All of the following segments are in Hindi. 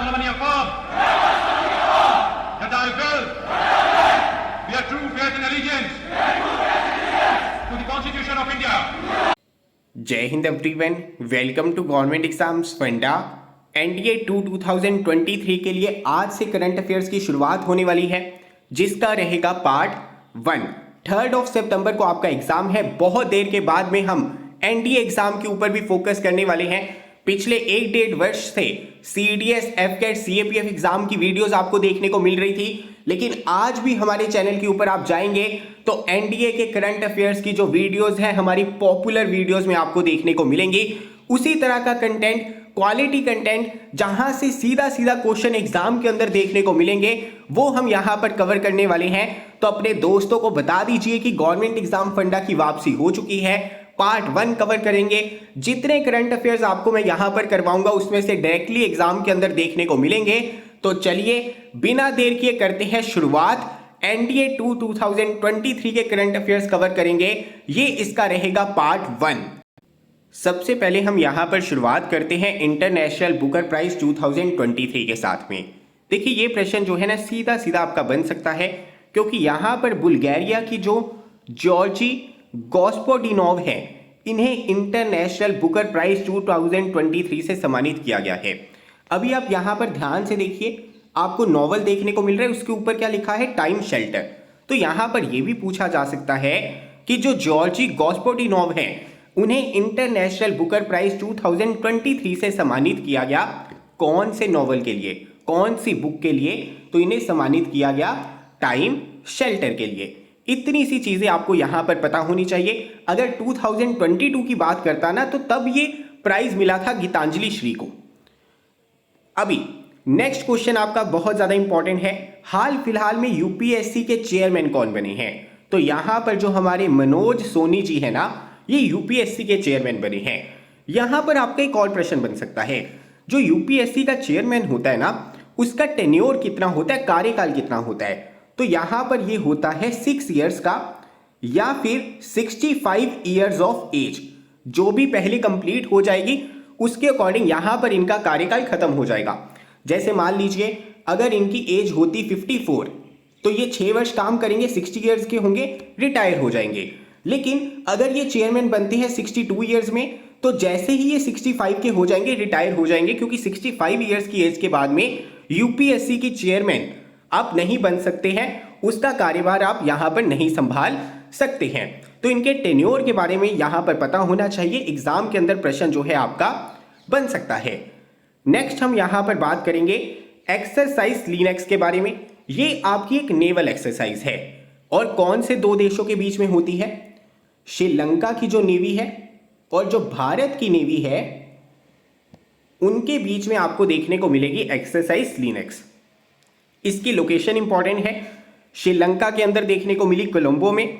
Solomon Yaqub. That I will bear true faith and allegiance to the Constitution of India. जय हिंद everyone, welcome to government exams funda NDA 2023 के लिए आज से करंट अफेयर्स की शुरुआत होने वाली है, जिसका रहेगा पार्ट 1। 3 सितंबर को आपका एग्जाम है। बहुत देर के बाद में हम एनडीए एग्जाम के ऊपर भी फोकस करने वाले हैं। पिछले 1-1.5 वर्ष से सीडीएस, एफकेट, सीएपीएफ एग्जाम की वीडियोस आपको देखने को मिल रही थी, लेकिन आज भी हमारे चैनल के ऊपर आप जाएंगे तो एनडीए के करंट अफेयर्स की जो वीडियोस हैं हमारी पॉपुलर वीडियोस में आपको देखने को मिलेंगी। उसी तरह का कंटेंट, क्वालिटी कंटेंट, जहां से सीधा सीधा क्वेश्चन एग्जाम के अंदर देखने को मिलेंगे, वो हम यहां पर कवर करने वाले हैं। तो अपने दोस्तों को बता दीजिए कि गवर्नमेंट एग्जाम फंडा की वापसी हो चुकी है। पार्ट 1 कवर करेंगे। जितने करंट अफेयर्स आपको मैं यहां पर करवाऊंगा उसमें से डायरेक्टली एग्जाम के अंदर देखने को मिलेंगे। तो चलिए बिना देर किए करते हैं शुरुआत। एनडीए 2023 के करंट अफेयर्स कवर करेंगे। ये इसका रहेगा पार्ट 1। सबसे पहले हम यहां पर शुरुआत करते हैं इंटरनेशनल बुकर प्राइज 2023 के साथ में। देखिए ये प्रश्न जो है ना सीधा सीधा आपका बन सकता है, क्योंकि यहां पर बुल्गारिया की जो जॉर्जी गॉस्पोडिनोव है, इन्हें इंटरनेशनल बुकर प्राइज 2023 से सम्मानित किया गया है। अभी आप यहां पर ध्यान से देखिए, आपको नॉवल देखने को मिल रहा है, उसके ऊपर क्या लिखा है, टाइम शेल्टर। तो यहां पर यह भी पूछा जा सकता है कि जो जॉर्जी गॉस्पोडिनोव है, उन्हें इंटरनेशनल बुकर प्राइज 2023 से सम्मानित किया गया। कौन से नॉवल के लिए, कौन सी बुक के लिए? तो इन्हें सम्मानित किया गया टाइम शेल्टर के लिए। इतनी सी चीजें आपको यहां पर पता होनी चाहिए। अगर 2022 की बात करता ना, तो तब ये प्राइज मिला था गीतांजलि श्री को। अभी नेक्स्ट क्वेश्चन आपका बहुत ज्यादा इंपॉर्टेंट है। हाल फिलहाल में यूपीएससी के चेयरमैन कौन बने हैं? तो यहां पर जो हमारे मनोज सोनी जी है ना, ये यूपीएससी के चेयरमैन बने हैं। यहां पर आपका एक और प्रश्न बन सकता है, जो यूपीएससी का चेयरमैन होता है ना, उसका टेन्योर कितना होता है, कार्यकाल कितना होता है? तो यहां पर ये होता है 6 इयर्स का, या फिर 65 इयर्स ऑफ एज। जो भी पहले कंप्लीट हो जाएगी उसके अकॉर्डिंग यहां पर इनका कार्यकाल खत्म हो जाएगा। जैसे मान लीजिए अगर इनकी एज होती 54, तो ये 6 वर्ष काम करेंगे, 60 इयर्स के होंगे, रिटायर हो जाएंगे। लेकिन अगर ये चेयरमैन बनते हैं 62 इयर्स में, तो जैसे ही ये 65 के हो जाएंगे, रिटायर हो जाएंगे, क्योंकि 65 इयर्स की एज के बाद में यूपीएससी की चेयरमैन आप नहीं बन सकते हैं, उसका कार्यभार आप यहां पर नहीं संभाल सकते हैं। तो इनके टेन्योर के बारे में यहां पर पता होना चाहिए। एग्जाम के अंदर प्रश्न जो है आपका बन सकता है। नेक्स्ट हम यहां पर बात करेंगे एक्सरसाइज लिनक्स के बारे में। ये आपकी एक नेवल एक्सरसाइज है, और कौन से 2 देशों के बीच में होती है? श्रीलंका की जो नेवी है और जो भारत की नेवी है, उनके बीच में आपको देखने को मिलेगी एक्सरसाइज लिनक्स। इसकी लोकेशन इंपॉर्टेंट है। श्रीलंका के अंदर देखने को मिली कोलंबो में।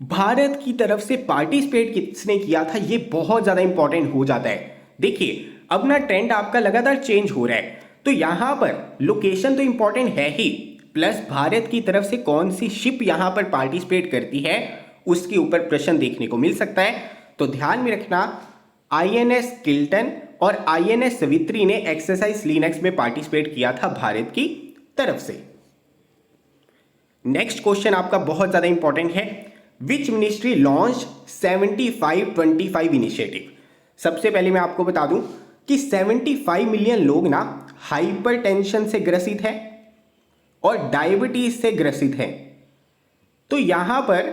भारत की तरफ से पार्टिसिपेट किसने किया था, ये बहुत ज्यादा इंपॉर्टेंट हो जाता है। देखिए अब ना ट्रेंड आपका लगातार चेंज हो रहा है, तो यहां पर लोकेशन तो इंपॉर्टेंट है ही, प्लस भारत की तरफ से कौन सी शिप यहां पर पार्टिसिपेट करती है उसके ऊपर प्रश्न देखने को मिल सकता है। तो ध्यान में रखना, आईएनएस किल्टन और आईएनएस सवित्री ने एक्सरसाइज लिनक्स में पार्टिसिपेट किया था भारत की तरफ से। नेक्स्ट क्वेश्चन आपका बहुत ज्यादा इंपॉर्टेंट है। Which ministry launch 75-25 initiative? सबसे पहले मैं आपको बता दूं कि 75 मिलियन लोग ना हाइपरटेंशन से ग्रसित है और डायबिटीज से ग्रसित है। तो यहां पर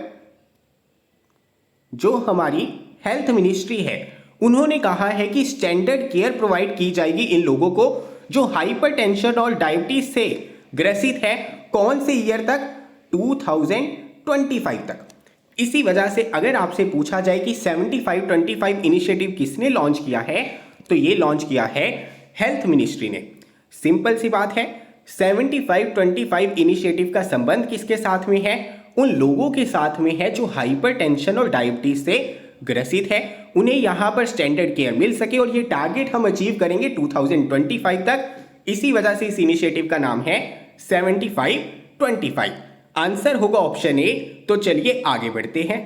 जो हमारी हेल्थ मिनिस्ट्री है, उन्होंने कहा है कि स्टैंडर्ड केयर प्रोवाइड की जाएगी इन लोगों को जो हाइपरटेंशन और डायबिटीज से ग्रसित है। कौन से ईयर तक? 2025 तक। इसी वजह से अगर आपसे पूछा जाए कि 75-25 इनिशिएटिव किसने लॉन्च किया है, तो ये लॉन्च किया है हेल्थ मिनिस्ट्री ने। सिंपल सी बात है, 75-25 इनिशिएटिव का संबंध किसके साथ में है? उन लोगों के साथ में है जो हाइपरटेंशन और डायबिटीज से ग्रसित है, उन्हें यहां पर स्टैंडर्ड केयर मिल सके, और ये टारगेट हम अचीव करेंगे 2025 तक। इसी वजह से इस इनिशिएटिव का नाम है 75-25। आंसर होगा ऑप्शन ए। तो चलिए आगे बढ़ते हैं।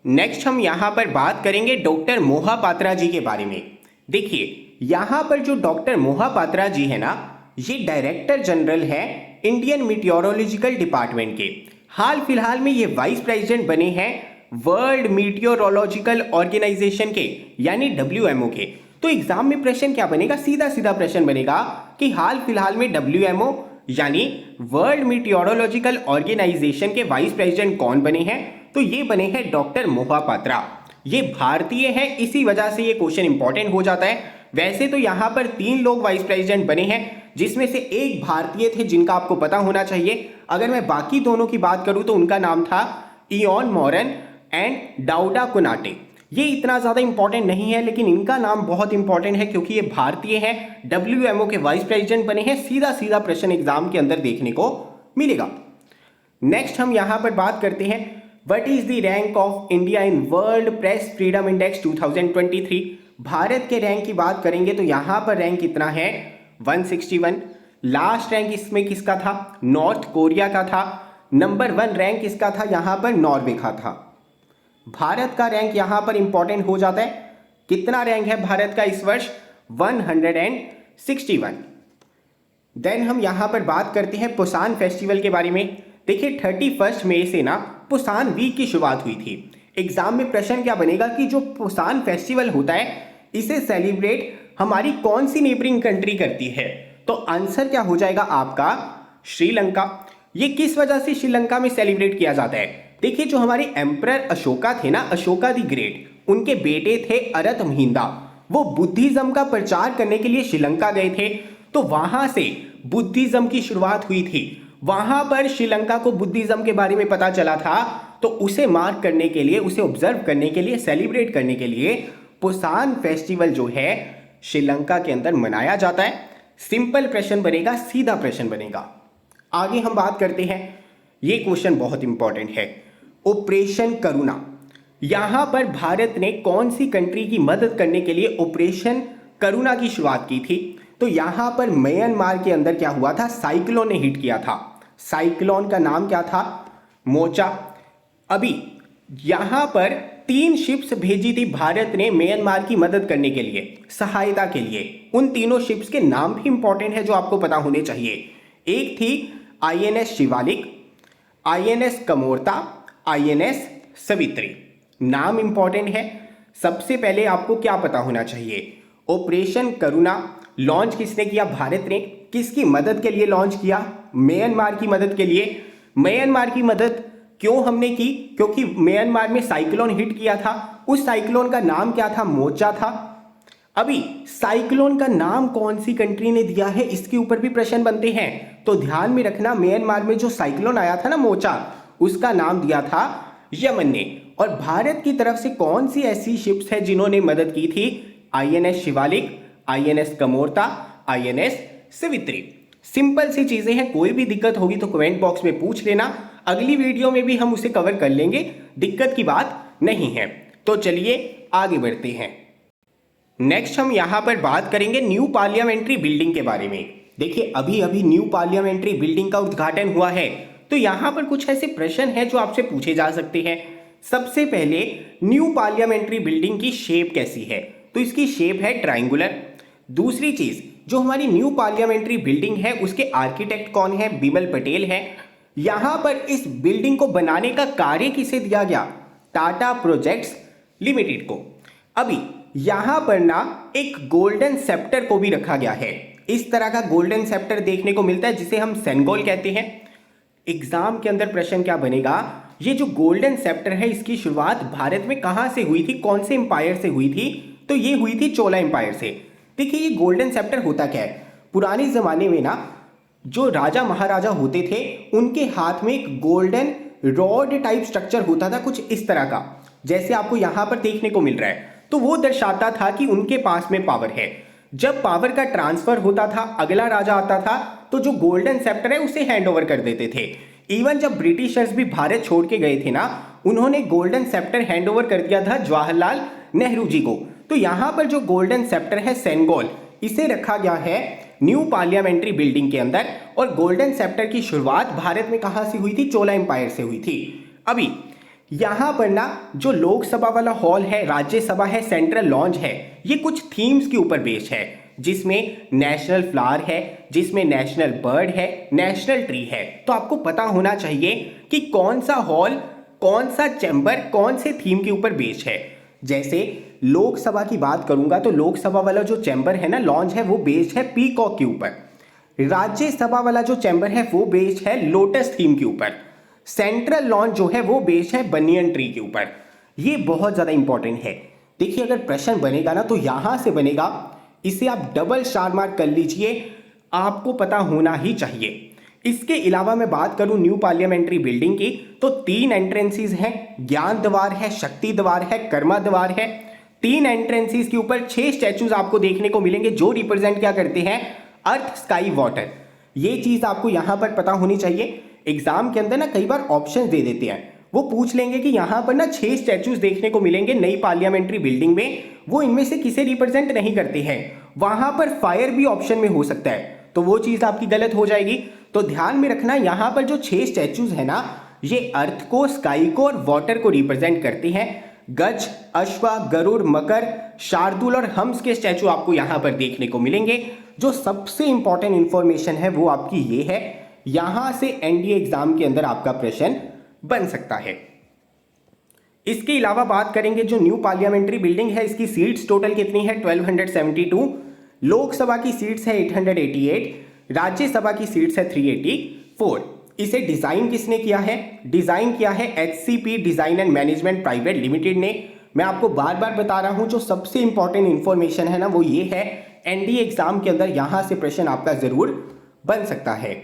नेक्स्ट हम यहां पर बात करेंगे डॉक्टर मोहापात्रा जी के बारे में। देखिए यहां पर जो डॉक्टर मोहापात्रा जी है ना, ये डायरेक्टर जनरल है इंडियन मीटियोरोलॉजिकल डिपार्टमेंट के। हाल फिलहाल में ये वाइस प्रेसिडेंट बने हैं वर्ल्ड मीटियोरोलॉजिकल ऑर्गेनाइजेशन के, यानी WMO के। तो एग्जाम में प्रश्न क्या बनेगा, सीधा सीधा प्रश्न बनेगा कि हाल फिलहाल में WMO यानी वर्ल्ड मीटियोरोलॉजिकल ऑर्गेनाइजेशन के वाइस प्रेसिडेंट कौन बने हैं? तो ये बने हैं डॉक्टर मोहापात्रा। ये भारतीय हैं, इसी वजह से ये क्वेश्चन इंपॉर्टेंट हो जाता है। वैसे तो यहां पर 3 लोग वाइस प्रेसिडेंट बने हैं, जिसमें से एक भारतीय थे जिनका आपको पता होना चाहिए। अगर मैं बाकी दोनों की बात करूं तो उनका नाम था इयोन मॉरन एंड डाउडा कुनाटे। ये इतना ज्यादा इंपॉर्टेंट नहीं है, लेकिन इनका नाम बहुत इंपॉर्टेंट है क्योंकि ये भारतीय हैं, WMO के वाइस प्रेसिडेंट बने हैं। सीधा सीधा प्रश्न एग्जाम के अंदर देखने को मिलेगा। नेक्स्ट हम यहां पर बात करते हैं what is the rank of India in world press freedom index 2023। Bharat के रैंक की बात करेंगे तो यहां पर रैंक कितना है 161। लास्ट रैंक इसमें किसका था, नॉर्थ कोरिया का था। नंबर 1 रैंक इसका था यहां पर नॉर्वे का था। भारत का रैंक यहां पर इंपॉर्टेंट हो जाता है। कितना रैंक है भारत का इस वर्ष, 161। देन हम यहां पर बात करते हैं पुसान फेस्टिवल के बारे में। देखिए 31 मई से ना पुसान वीक की शुरुआत हुई थी। एग्जाम में प्रश्न क्या बनेगा कि जो पुसान फेस्टिवल होता है इसे सेलिब्रेट हमारी कौन सी नेबरिंग कंट्री करती है? तो आंसर क्या हो जाएगा आपका, श्रीलंका। ये किस वजह से श्रीलंका में सेलिब्रेट किया जाता है? देखिए जो हमारे एम्परर अशोका थे ना, अशोका द ग्रेट, उनके बेटे थे अरत महिंदा। वो बुद्धिज्म का प्रचार करने के लिए श्रीलंका गए थे, तो वहां से बुद्धिज्म की शुरुआत हुई थी। वहां पर श्रीलंका को बुद्धिज्म के बारे में पता चला था, तो उसे मार्क करने के लिए, उसे ऑब्जर्व करने के लिए, सेलिब्रेट करने के लिए पुसान फेस्टिवल जो है श्रीलंका के अंदर मनाया जाता है। सिंपल प्रश्न बनेगा, सीधा प्रश्न बनेगा। आगे हम बात करते हैं, ये क्वेश्चन बहुत इंपॉर्टेंट है, ऑपरेशन करुणा। यहां पर भारत ने कौन सी कंट्री की मदद करने के लिए ऑपरेशन करुणा की शुरुआत की थी? तो यहां पर म्यांमार के अंदर क्या हुआ था, साइक्लोन ने हिट किया था। साइक्लोन का नाम क्या था, मोचा। अभी यहां पर 3 शिप्स भेजी थी भारत ने म्यांमार की मदद करने के लिए, सहायता के लिए। उन तीनों शिप्स के नाम भी इंपॉर्टेंट है जो आपको पता होने चाहिए। एक थी INS Shivalik, INS Kamorta, INS Savitri. नाम इंपॉर्टेंट है। सबसे पहले आपको क्या पता होना चाहिए, ऑपरेशन करुणा लॉन्च किसने किया, भारत ने। किसकी मदद के लिए लॉन्च किया, म्यांमार की मदद के लिए। म्यांमार की मदद क्यों हमने की, क्योंकि म्यांमार में साइक्लोन हिट किया था। उस साइक्लोन का नाम क्या था, मोचा था। अभी साइक्लोन का नाम कौन सी कंट्री ने दिया है, इसके ऊपर भी प्रश्न बनते हैं, तो ध्यान में रखना म्यांमार में जो साइक्लोन आया था ना मोचा, उसका नाम दिया था यमन ने। और भारत की तरफ से कौन सी ऐसी शिप्स है जिन्होंने मदद की थी, INS Shivalik, INS Kamorta, INS Savitri. Simple सी चीजें हैं, कोई भी दिक्कत होगी तो कमेंट बॉक्स में पूछ लेना, अगली वीडियो में भी हम उसे कवर कर लेंगे, दिक्कत की बात नहीं है। तो चलिए आगे बढ़ते हैं। नेक्स्ट हम यहां पर बात करेंगे न्यू पार्लियामेंट्री बिल्डिंग के बारे में। देखिए अभी अभी न्यू पार्लियामेंट्री बिल्डिंग का उद्घाटन हुआ है, तो यहां पर कुछ ऐसे प्रश्न हैं जो आपसे पूछे जा सकते हैं। सबसे पहले न्यू पार्लियामेंट्री बिल्डिंग की शेप कैसी है, तो इसकी शेप है ट्रायंगुलर। दूसरी चीज, जो हमारी न्यू पार्लियामेंट्री बिल्डिंग है उसके आर्किटेक्ट कौन है, बिमल पटेल है। यहां पर इस बिल्डिंग को बनाने का कार्य किसे दिया गया, टाटा प्रोजेक्ट्स लिमिटेड को। अभी यहां पर ना एक गोल्डन सेप्टर को भी रखा गया है। इस तरह का गोल्डन सेप्टर देखने को मिलता है जिसे हम सेनगोल कहते हैं। एग्जाम के अंदर प्रश्न क्या बनेगा, ये जो गोल्डन सेप्टर है इसकी शुरुआत भारत में कहां से हुई थी, कौन से एम्पायर से हुई थी? तो ये हुई थी चोला एम्पायर से। देखिए ये गोल्डन सेप्टर होता क्या है, पुराने जमाने में ना जो राजा महाराजा होते थे उनके हाथ में एक गोल्डन रॉड टाइप स्ट्रक्चर होता था, कुछ इस तरह का, जैसे आपको यहां पर देखने को मिल रहा है। तो वो दर्शाता था कि उनके पास में पावर है। जब पावर का ट्रांसफर होता था, अगला राजा आता था, तो जो गोल्डन सेप्टर है उसे हैंड ओवर कर देते थे। इवन जब ब्रिटिशर्स भी भारत छोड़ के गए थे ना, उन्होंने गोल्डन सेप्टर हैंड ओवर कर दिया था जवाहरलाल नेहरू जी को। तो यहां पर जो गोल्डन सेप्टर है सेनगोल, इसे रखा गया है न्यू पार्लियामेंट्री बिल्डिंग के अंदर। और गोल्डन सेप्टर की शुरुआत भारत में कहां से हुई थी, चोला एम्पायर से हुई थी। अभी यहां पर ना जो लोकसभा वाला हॉल है, राज्यसभा है, सेंट्रल लॉन्ज है, ये कुछ थीम्स के ऊपर बेस्ड है, जिसमें नेशनल फ्लावर है, जिसमें नेशनल बर्ड है, नेशनल ट्री है। तो आपको पता होना चाहिए कि कौन सा हॉल, कौन सा चैम्बर, कौन से थीम के ऊपर बेस्ड है। जैसे लोकसभा की बात करूंगा तो लोकसभा वाला जो चैम्बर है ना, लॉन्ज है, वो बेस्ड है पीकॉक के ऊपर। राज्यसभा वाला जो चैम्बर है वो बेस्ड है लोटस थीम के ऊपर। सेंट्रल लॉन्ज जो है वो बेस्ड है बनियन ट्री के ऊपर। ये बहुत ज्यादा इंपॉर्टेंट है। देखिए अगर प्रश्न बनेगा ना तो यहां से बनेगा, इसे आप डबल स्टार मार्क कर लीजिए, आपको पता होना ही चाहिए। इसके अलावा मैं बात करूं न्यू पार्लियामेंट्री बिल्डिंग की तो 3 एंट्रेंसीज हैं, ज्ञान द्वार है, शक्ति द्वार है, कर्मा द्वार है। 3 एंट्रेंसीज के ऊपर 6 स्टैचूज आपको देखने को मिलेंगे जो रिप्रेजेंट क्या करते हैं, अर्थ, स्काई, वाटर। ये चीज आपको यहां पर पता होनी चाहिए। एग्जाम के अंदर ना कई बार ऑप्शन दे देते हैं, वो पूछ लेंगे कि यहां पर ना 6 स्टैचूज देखने को मिलेंगे नई पार्लियामेंट्री बिल्डिंग में, वो इनमें से किसे रिप्रेजेंट नहीं करते हैं। वहां पर फायर भी ऑप्शन में हो सकता है, तो वो चीज आपकी गलत हो जाएगी। तो ध्यान में रखना, यहां पर जो 6 स्टैचूज है ना, ये अर्थ को, स्काई को और वाटर को रिप्रेजेंट करते हैं। गज, अश्व, गरुड़, मकर, शार्दुल और हंस के स्टैचू आपको यहां पर देखने को मिलेंगे। जो सबसे इंपॉर्टेंट इंफॉर्मेशन है वो आपकी ये है, यहां से एनडीए एग्जाम के अंदर आपका प्रश्न बन सकता है। इसके अलावा बात करेंगे जो न्यू पार्लियामेंट्री बिल्डिंग है, इसकी सीट्स टोटल कितनी है, 1272। लोकसभा की सीट्स है 888, राज्यसभा की सीट्स है 384। इसे डिजाइन किसने किया है, डिजाइन किया है HCP design and management private limited ने। मैं आपको बार बार बता रहा हूं, जो सबसे इंपॉर्टेंट इंफॉर्मेशन है ना वो ये है, एनडीए एग्जाम के अंदर यहां से प्रश्न आपका जरूर बन सकता है।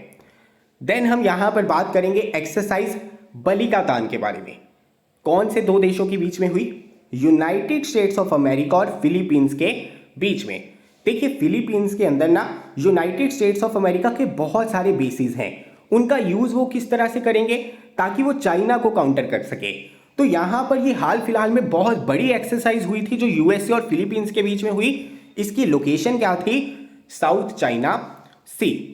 देन हम यहां पर बात करेंगे एक्सरसाइज बलिका दान के बारे में। कौन से 2 देशों के बीच में हुई, यूनाइटेड स्टेट्स ऑफ अमेरिका और फिलीपींस के बीच में। देखिए फिलीपींस के अंदर ना यूनाइटेड स्टेट्स ऑफ अमेरिका के बहुत सारे बेसिस हैं, उनका यूज वो किस तरह से करेंगे ताकि वो चाइना को काउंटर कर सके। तो यहां पर ये हाल फिलहाल में बहुत बड़ी एक्सरसाइज हुई थी जो यूएसए और फिलीपींस के बीच में हुई। इसकी लोकेशन क्या थी, साउथ चाइना सी।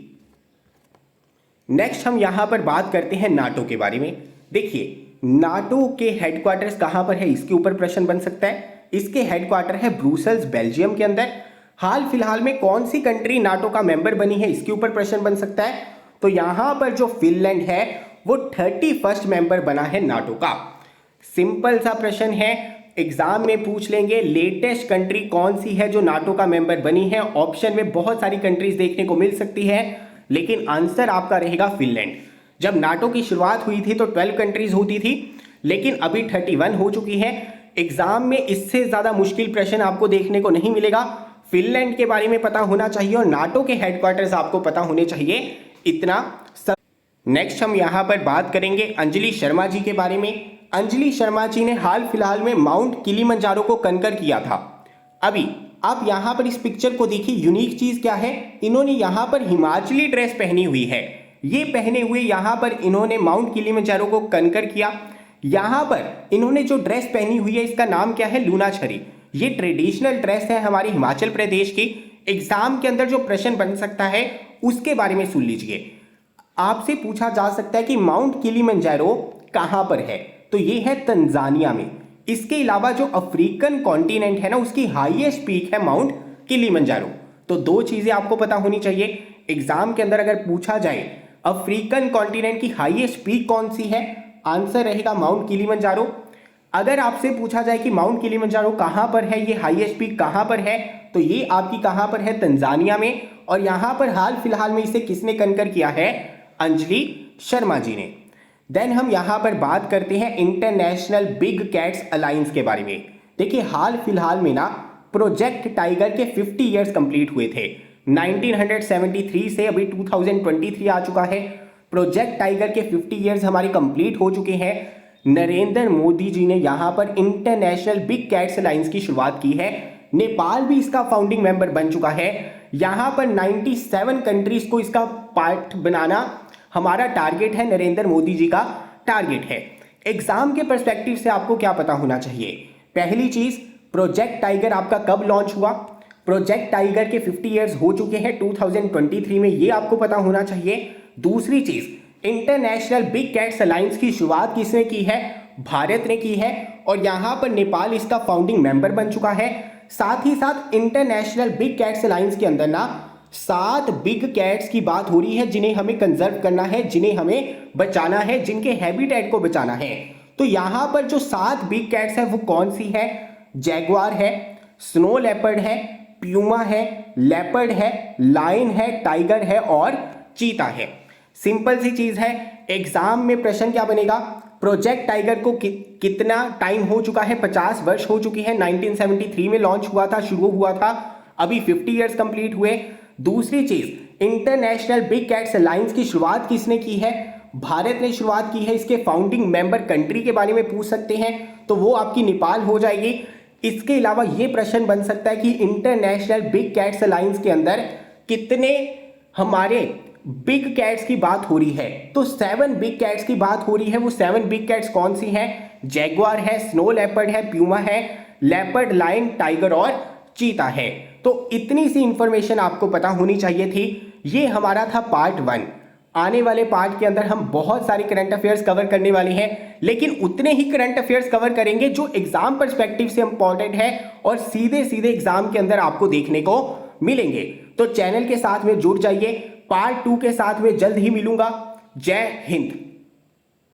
नेक्स्ट हम यहां पर बात करते हैं नाटो के बारे में। देखिए नाटो के हेडक्वार्टर्स कहां पर है, इसके ऊपर प्रश्न बन सकता है। इसके हेडक्वार्टर है ब्रुसेल्स, बेल्जियम के अंदर। हाल फिलहाल में कौन सी कंट्री नाटो का मेंबर बनी है, इसके ऊपर प्रश्न बन सकता है। तो यहां पर जो फिनलैंड है वो 31st मेंबर बना है नाटो का। सिंपल सा प्रश्न है, एग्जाम में पूछ लेंगे लेटेस्ट कंट्री कौन सी है जो नाटो का मेंबर बनी है। ऑप्शन में बहुत सारी कंट्रीज देखने को मिल सकती है, लेकिन आंसर आपका रहेगा फिनलैंड। जब नाटो की शुरुआत हुई थी तो 12 कंट्रीज होती थी, लेकिन अभी 31 हो चुकी है। एग्जाम में इससे ज्यादा मुश्किल प्रश्न आपको देखने को नहीं मिलेगा। फिनलैंड के बारे में पता होना चाहिए और नाटो के हेडक्वार्टर्स आपको पता होने चाहिए, इतना सब। नेक्स्ट हम यहां पर बात करेंगे अंजलि शर्मा जी के बारे में। अंजलि शर्मा जी ने हाल फिलहाल में माउंट किलिमंजारो को कनकर किया था। अभी आप यहां पर इस पिक्चर को देखिए, यूनिक चीज क्या है, इन्होंने यहां पर हिमाचली ड्रेस पहनी हुई है। ये पहने हुए यहां पर इन्होंने माउंट किलिमंजारो को कनकर किया। यहां पर इन्होंने जो ड्रेस पहनी हुई है इसका नाम क्या है, लूनाछरी। ये ट्रेडिशनल ड्रेस है हमारे हिमाचल प्रदेश की। एग्जाम के अंदर जो प्रश्न बन सकता है उसके बारे में सुन लीजिए। आपसे पूछा जा सकता है कि माउंट किलिमंजारो कहां पर है, तो ये है तंजानिया में। इसके अलावा जो अफ्रीकन कॉन्टिनेंट है ना, उसकी हाईएस्ट पीक है माउंट किलिमंजारो। तो 2 चीजें आपको पता होनी चाहिए। एग्जाम के अंदर अगर पूछा जाए अफ्रीकन कॉन्टिनेंट की हाईएस्ट पीक कौन सी है, आंसर रहेगा माउंट किलिमंजारो। अगर आपसे पूछा जाए कि माउंट किलिमंजारो कहां पर है, ये हाईएस्ट पीक कहां पर है, तो ये आपकी कहां पर है, तंजानिया में। और यहां पर हाल फिलहाल में इसे किसने कनकर किया है, अंजलि शर्मा जी ने। देन हम यहां पर बात करते हैं इंटरनेशनल बिग कैट्स अलायंस के बारे में। देखिए हाल फिलहाल में ना प्रोजेक्ट टाइगर के 50 ईयर्स कंप्लीट हुए थे। 1973 से अभी 2023 आ चुका है। प्रोजेक्ट टाइगर के 50 ईयर्स हमारे कंप्लीट हो चुके हैं। नरेंद्र मोदी जी ने यहां पर इंटरनेशनल बिग कैट्स अलायंस की शुरुआत की है। नेपाल भी इसका फाउंडिंग मेंबर बन चुका है। यहां पर 97 कंट्रीज को इसका पार्ट बनाना हमारा टारगेट है, नरेंद्र मोदी जी का टारगेट है। एग्जाम के पर्सपेक्टिव से आपको क्या पता होना चाहिए, पहली चीज प्रोजेक्ट टाइगर आपका कब लॉन्च हुआ, प्रोजेक्ट टाइगर के 50 इयर्स हो चुके हैं 2023 में, ये आपको पता होना चाहिए। दूसरी चीज इंटरनेशनल बिग कैट्स अलायंस की शुरुआत किसने की है, भारत ने की है और यहाँ पर नेपाल इसका फाउंडिंग मेंबर बन चुका है। साथ ही साथ इंटरनेशनल बिग कैट्स अलायंस के अंदर ना 7 बिग कैट्स की बात हो रही है जिन्हें हमें कंजर्व करना है, जिन्हें हमें बचाना है, जिनके हैबिटेट को बचाना है। तो यहाँ पर जो 7 बिग कैट्स है वो कौन सी है? जैगुआर है, स्नो लेपर्ड है, प्यूमा है, लेपर्ड है, लायन है, टाइगर है और चीता है। सिंपल सी चीज है। एग्जाम में प्रश्न क्या बनेगा? प्रोजेक्ट टाइगर को कितना टाइम हो चुका है? 50 वर्ष हो चुकी है। 1973 में लॉन्च हुआ था, शुरू हुआ था, अभी 50 इयर्स कंप्लीट हुए। दूसरी चीज, इंटरनेशनल बिग कैट्स अलायंस की शुरुआत किसने की है? भारत ने शुरुआत की है। इसके फाउंडिंग मेंबर कंट्री के बारे में पूछ सकते हैं तो वो आपकी नेपाल हो जाएगी। इसके अलावा यह प्रश्न बन सकता है कि इंटरनेशनल बिग कैट्स अलायंस के अंदर कितने हमारे बिग कैट्स की बात हो रही है? तो 7 बिग कैट्स की बात हो रही है। वो 7 बिग कैट्स कौन सी हैं? जैगुआर है, स्नो लेपर्ड है, प्यूमा है, लेपर्ड, लायन, टाइगर और चीता है। तो इतनी सी इंफॉर्मेशन आपको पता होनी चाहिए थी। ये हमारा था पार्ट 1। आने वाले पार्ट के अंदर हम बहुत सारे करंट अफेयर्स कवर करने वाले हैं, लेकिन उतने ही करंट अफेयर्स कवर करेंगे जो एग्जाम पर्सपेक्टिव से इंपॉर्टेंट है और सीधे सीधे एग्जाम के अंदर आपको देखने को मिलेंगे। तो चैनल के साथ में जुड़ जाइए। पार्ट 2 के साथ में जल्द ही मिलूंगा। जय हिंद।